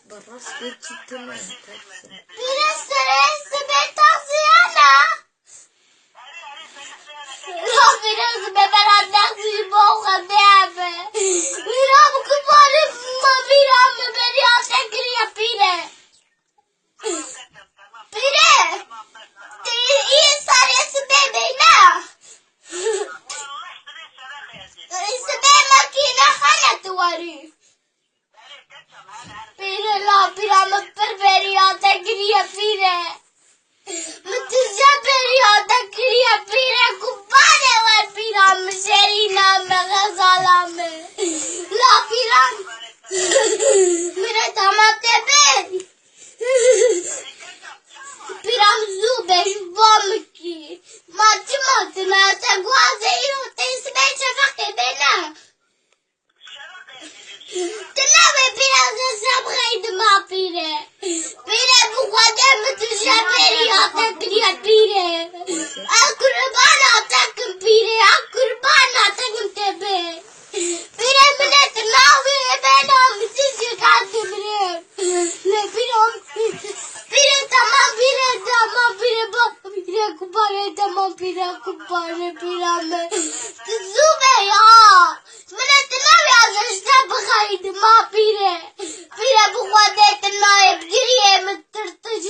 Barras bir kitleme. Pire sırası ben taksiyana. Pire beberan taksiyi boğaz deme. Pire bu kumarı mı beni atekriye pire. Pire. İyi sarısı bebeğine. İsme makine hana tuvarı. Pire la piramı perveriyata giriye pire. Mıtıca periyata giriye pire kubane var piramı serina me gazalame. La piram. Pire tamam tepe. Piram zube jubam ki. Mati me te guaze io te isme çafak bena. Tena piram sabgaydı ma pire. Pire bu kadar mıtıca periyata giriye pire. Akurban atakım pire. Akurban atakım tepe. Pire millet navi ben amcıcı kaldım pire. Ne pire tamam pire bak pire kupare tamam pire kupare pirame. Zube ya. Millet navi azıcık bakaydı ma pire. Pire bu kadar navi giriye mi tırtıcı